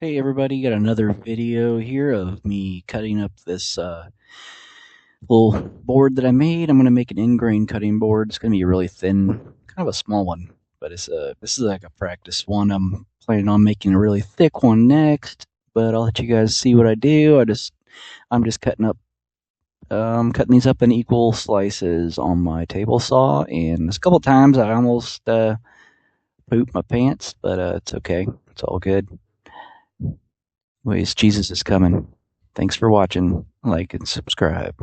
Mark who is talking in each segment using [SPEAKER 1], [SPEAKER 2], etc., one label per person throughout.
[SPEAKER 1] Hey everybody, got another video here of me cutting up this little board that I made. I'm going to make an ingrain cutting board. It's going to be really thin, kind of a small one, but this is like a practice one. I'm planning on making a really thick one next, but I'll let you guys see what I do. I'm just cutting these up in equal slices on my table saw, and a couple times I almost pooped my pants, but it's okay. It's all good. Anyways, Jesus is coming. Thanks for watching. Like and subscribe.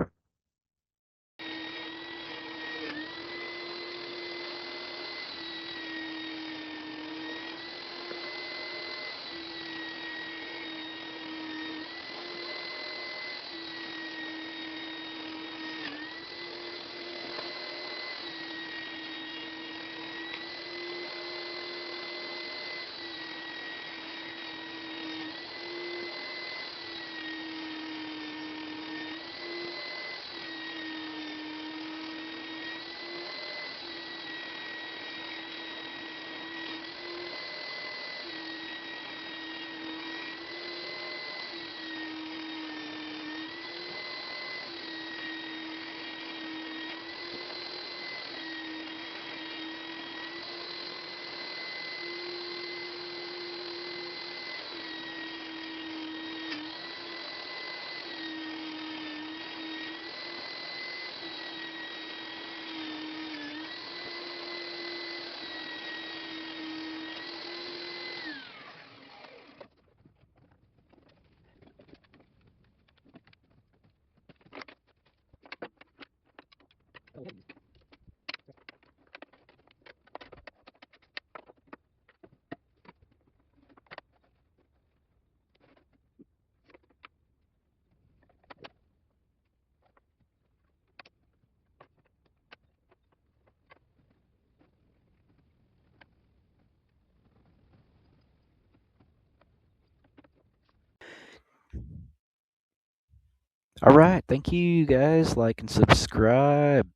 [SPEAKER 1] All right, thank you guys. Like and subscribe.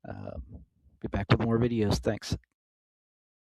[SPEAKER 1] Um, be back with more videos. Thanks.